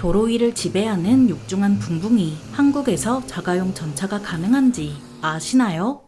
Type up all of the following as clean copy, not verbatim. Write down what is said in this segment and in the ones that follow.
도로 위를 지배하는 육중한 붕붕이, 한국에서 자가용 전차가 가능한지 아시나요?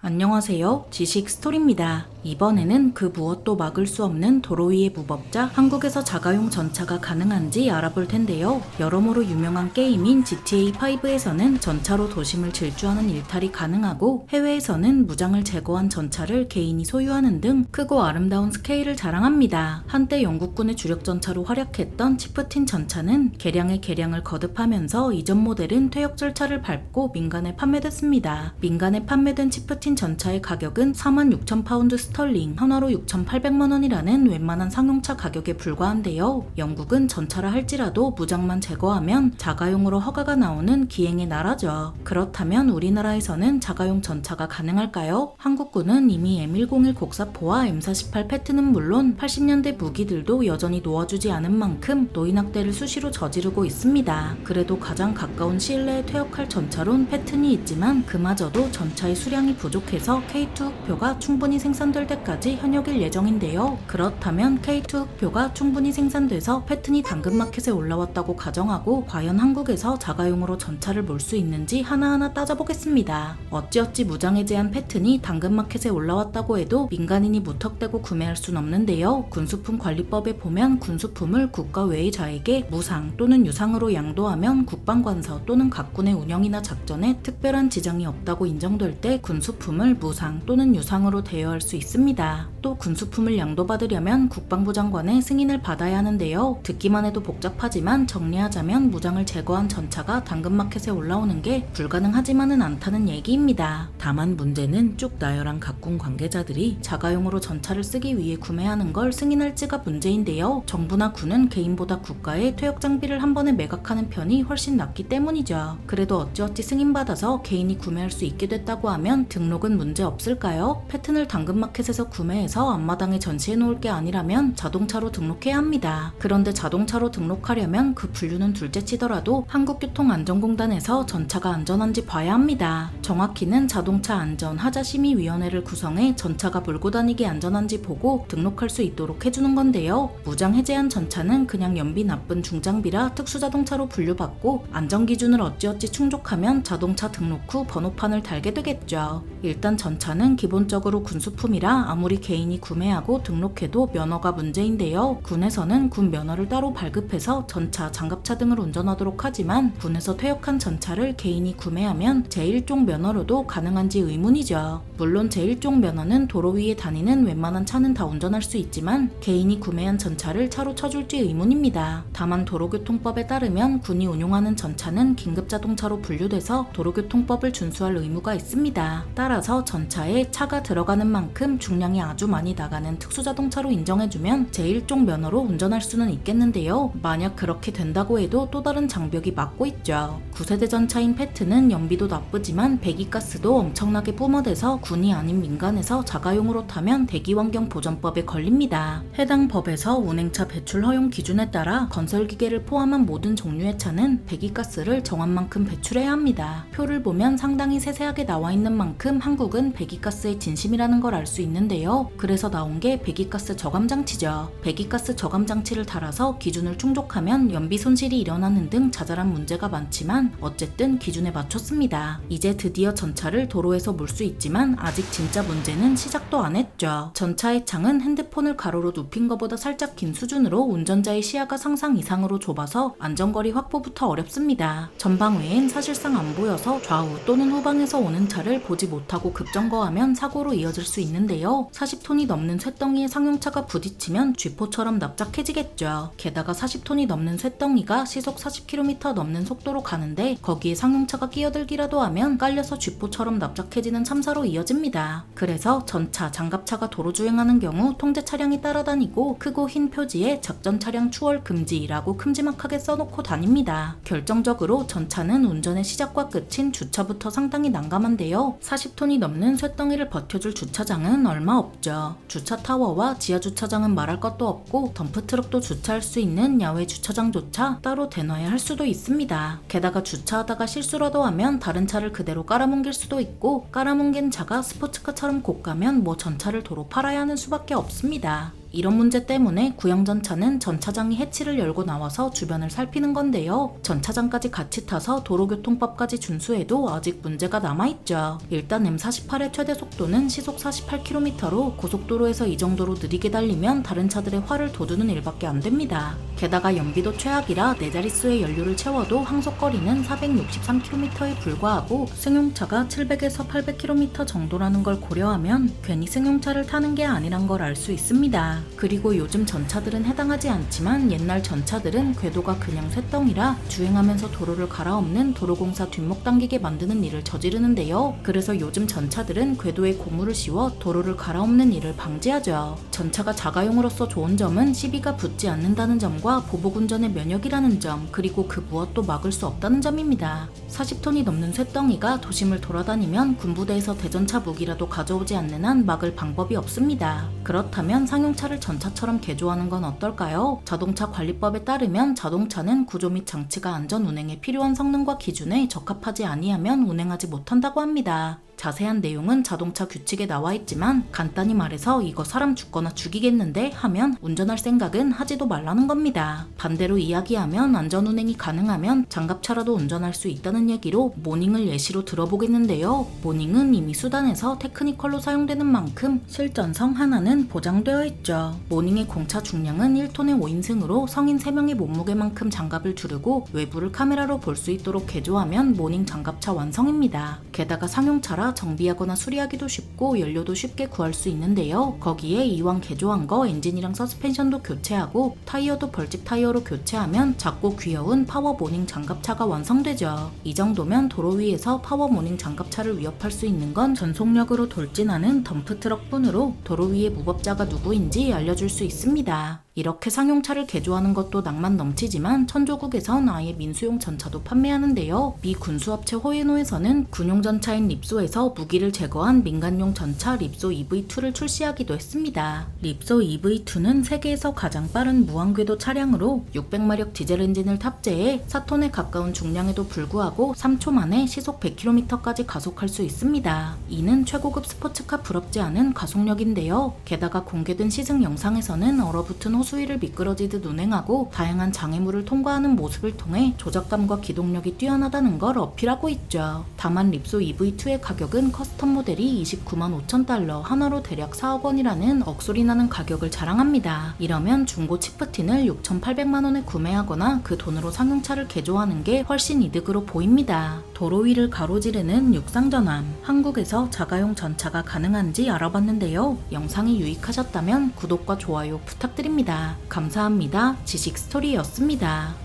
안녕하세요. 지식 스토리입니다. 이번에는 그 무엇도 막을 수 없는 도로 위의 무법자, 한국에서 자가용 전차가 가능한지 알아볼 텐데요. 여러모로 유명한 게임인 GTA5에서는 전차로 도심을 질주하는 일탈이 가능하고, 해외에서는 무장을 제거한 전차를 개인이 소유하는 등 크고 아름다운 스케일을 자랑합니다. 한때 영국군의 주력 전차로 활약했던 치프틴 전차는 개량의 개량을 거듭하면서 이전 모델은 퇴역 절차를 밟고 민간에 판매됐습니다. 민간에 판매된 치프틴 전차의 가격은 46,000파운드 스털링, 한화로 6,800만원이라는 웬만한 상용차 가격에 불과한데요. 영국은 전차라 할지라도 무장만 제거하면 자가용으로 허가가 나오는 기행의 나라죠. 그렇다면 우리나라에서는 자가용 전차가 가능할까요? 한국군은 이미 M101 곡사포와 M48 패트는 물론 80년대 무기들도 여전히 놓아주지 않은 만큼 노인학대를 수시로 저지르고 있습니다. 그래도 가장 가까운 시일 내에 퇴역할 전차론 패튼이 있지만 그마저도 전차의 수량이 부족해서 K2 흑표가 충분히 생산될 때까지 현역일 예정인데요. 그렇다면 K2 흑표가 충분히 생산돼서 패튼이 당근마켓에 올라왔다고 가정하고 과연 한국에서 자가용으로 전차를 몰 수 있는지 하나하나 따져보겠습니다. 어찌어찌 무장에 제한 패튼이 당근마켓에 올라왔다고 해도 민간인이 무턱대고 구매할 순 없는데요. 군수품 관리법에 보면 군수품을 국가 외의자에게 무상 또는 유상으로 양도하면 국방관서 또는 각군의 운영이나 작전에 특별한 지장이 없다고 인정될 때 군수품을 무상 또는 유상으로 대여할 수 있습니다. 또 군수품을 양도받으려면 국방부 장관의 승인을 받아야 하는데요. 듣기만 해도 복잡하지만 정리하자면 무장을 제거한 전차가 당근마켓에 올라오는 게 불가능하지만은 않다는 얘기입니다. 다만 문제는 쭉 나열한 각군 관계자들이 자가용으로 전차를 쓰기 위해 구매하는 걸 승인할지가 문제인데요. 정부나 군은 개인보다 국가의 퇴역 장비를 한 번에 매각하는 편이 훨씬 낫기 때문이죠. 그래도 어찌어찌 승인받아서 개인이 구매할 수 있게 됐다고 하면 등록은 문제 없을까요? 패튼을 당근마켓에서 구매해서 앞마당에 전시해 놓을 게 아니라면 자동차로 등록해야 합니다. 그런데 자동차로 등록하려면 그 분류는 둘째치더라도 한국교통안전공단에서 전차가 안전한지 봐야 합니다. 정확히는 자동차 안전 하자심의위원회를 구성해 전차가 몰고 다니기 안전한지 보고 등록할 수 있도록 해주는 건데요. 무장 해제한 전차는 그냥 연비 나쁜 중장비라 특수자동차로 분류받고 안전기준을 어찌어찌 충족하면 자동차 등록 후 번호판을 달게 되겠죠. 일단 전차는 기본적으로 군수품이라 아무리 개인이 구매하고 등록해도 면허가 문제인데요. 군에서는 군 면허를 따로 발급해서 전차, 장갑차 등을 운전하도록 하지만 군에서 퇴역한 전차를 개인이 구매하면 제1종 면허로도 가능한지 의문이죠. 물론 제1종 면허는 도로 위에 다니는 웬만한 차는 다 운전할 수 있지만 개인이 구매한 전차를 차로 쳐줄지 의문입니다. 다만 도로교통법에 따르면 군이 운용하는 전차는 긴급자동차로 분류돼서 도로교통법을 준수할 의무가 있습니다. 따라서 전차에 차가 들어가는 만큼 중량이 아주 많이 나가는 특수자동차로 인정해주면 제1종 면허로 운전할 수는 있겠는데요. 만약 그렇게 된다고 해도 또 다른 장벽이 막고 있죠. 9세대 전차인 패트는 연비도 나쁘지만 배기가스도 엄청나게 뿜어대서 군이 아닌 민간에서 자가용으로 타면 대기환경보전법에 걸립니다. 해당 법에서 운행차 배출 허용 기준에 따라 건설기계를 포함한 모든 종류의 차는 배기가스를 정한 만큼 배출해야 합니다. 표를 보면 상당히 세세하게 나와 있는 만큼 한국은 배기가스의 진심이라는 걸 알 수 있는데요. 그래서 나온 게 배기가스 저감장치죠. 배기가스 저감장치를 달아서 기준을 충족하면 연비 손실이 일어나는 등 자잘한 문제가 많지만 어쨌든 기준에 맞췄습니다. 이제 드디어 전차를 도로에서 몰 수 있지만 아직 진짜 문제는 시작도 안 했죠. 전차의 창은 핸드폰을 가로로 눕힌 것보다 살짝 긴 수준으로 운전자의 시야가 상상 이상으로 좁아서 안전거리 확보부터 어렵습니다. 전방 외엔 사실상 안 보여서 좌우 또는 후방에서 오는 차를 보지 못하고 급정거하면 사고로 이어질 수 있는데요. 40톤이 넘는 쇳덩이에 상용차가 부딪히면 쥐포처럼 납작해지겠죠. 게다가 40톤이 넘는 쇳덩이가 시속 40km 넘는 속도로 가는데 거기에 상용차가 끼어들기라도 하면 깔려서 쥐포처럼 납작해지는 참사로 이어집니다. 그래서 전차, 장갑차가 도로 주행하는 경우 통제 차량이 따라다니고 크고 흰 표지에 작전 차량 추월 금지라고 큼지막하게 써놓고 다닙니다. 결정적으로 전차는 운전의 시작과 끝인 주차부터 상당히 난감한데요. 40톤이 넘는 정도는 쇳덩이를 버텨줄 주차장은 얼마 없죠. 주차 타워와 지하 주차장은 말할 것도 없고 덤프트럭도 주차할 수 있는 야외 주차장조차 따로 대놔야 할 수도 있습니다. 게다가 주차하다가 실수라도 하면 다른 차를 그대로 깔아뭉갤 수도 있고, 깔아뭉갠 차가 스포츠카처럼 고가면 뭐 전차를 도로 팔아야 하는 수밖에 없습니다. 이런 문제 때문에 구형전차는 전차장이 해치를 열고 나와서 주변을 살피는 건데요. 전차장까지 같이 타서 도로교통법까지 준수해도 아직 문제가 남아있죠. 일단 M48의 최대 속도는 시속 48km로 고속도로에서 이 정도로 느리게 달리면 다른 차들의 화를 돋우는 일밖에 안 됩니다. 게다가 연비도 최악이라 4자릿수의 연료를 채워도 항속거리는 463km에 불과하고 승용차가 700에서 800km 정도라는 걸 고려하면 괜히 승용차를 타는 게 아니란 걸 알 수 있습니다. 그리고 요즘 전차들은 해당하지 않지만 옛날 전차들은 궤도가 그냥 쇳덩이라 주행하면서 도로를 갈아엎는 도로공사 뒷목 당기게 만드는 일을 저지르는데요. 그래서 요즘 전차들은 궤도에 고무를 씌워 도로를 갈아엎는 일을 방지하죠. 전차가 자가용으로서 좋은 점은 시비가 붙지 않는다는 점과 보복운전의 면역이라는 점, 그리고 그 무엇도 막을 수 없다는 점입니다. 40톤이 넘는 쇳덩이가 도심을 돌아다니면 군부대에서 대전차 무기라도 가져오지 않는 한 막을 방법이 없습니다. 그렇다면 상용차를 전차처럼 개조하는 건 어떨까요? 자동차 관리법에 따르면 자동차는 구조 및 장치가 안전 운행에 필요한 성능과 기준에 적합하지 아니하면 운행하지 못한다고 합니다. 자세한 내용은 자동차 규칙에 나와 있지만 간단히 말해서 이거 사람 죽거나 죽이겠는데 하면 운전할 생각은 하지도 말라는 겁니다. 반대로 이야기하면 안전운행이 가능하면 장갑차라도 운전할 수 있다는 얘기로 모닝을 예시로 들어보겠는데요. 모닝은 이미 수단에서 테크니컬로 사용되는 만큼 실전성 하나는 보장되어 있죠. 모닝의 공차 중량은 1톤의 5인승으로 성인 3명의 몸무게만큼 장갑을 두르고 외부를 카메라로 볼 수 있도록 개조하면 모닝 장갑차 완성입니다. 게다가 상용차라 정비하거나 수리하기도 쉽고 연료도 쉽게 구할 수 있는데요. 거기에 이왕 개조한 거 엔진이랑 서스펜션도 교체하고 타이어도 벌집 타이어로 교체하면 작고 귀여운 파워 모닝 장갑차가 완성되죠. 이 정도면 도로 위에서 파워 모닝 장갑차를 위협할 수 있는 건 전속력으로 돌진하는 덤프트럭뿐으로 도로 위의 무법자가 누구인지 알려줄 수 있습니다. 이렇게 상용차를 개조하는 것도 낭만 넘치지만 천조국에선 아예 민수용 전차도 판매하는데요. 미 군수업체 호에노에서는 군용 전차인 립소에서 무기를 제거한 민간용 전차 립소 EV2를 출시하기도 했습니다. 립소 EV2는 세계에서 가장 빠른 무한궤도 차량으로 600마력 디젤 엔진을 탑재해 4톤에 가까운 중량에도 불구하고 3초 만에 시속 100km까지 가속할 수 있습니다. 이는 최고급 스포츠카 부럽지 않은 가속력인데요. 게다가 공개된 시승 영상에서는 얼어붙은 호수위를 미끄러지듯 운행하고 다양한 장애물을 통과하는 모습을 통해 조작감과 기동력이 뛰어나다는 걸 어필하고 있죠. 다만 립소 EV2의 가격은 커스텀 모델이 29만 5천 달러, 한화로 대략 4억 원이라는 억소리 나는 가격을 자랑합니다. 이러면 중고 치프틴을 6,800만 원에 구매하거나 그 돈으로 상용차를 개조하는 게 훨씬 이득으로 보입니다. 도로 위를 가로지르는 육상전함, 한국에서 자가용 전차가 가능한지 알아봤는데요. 영상이 유익하셨다면 구독과 좋아요 부탁드립니다. 감사합니다. 지식스토리였습니다.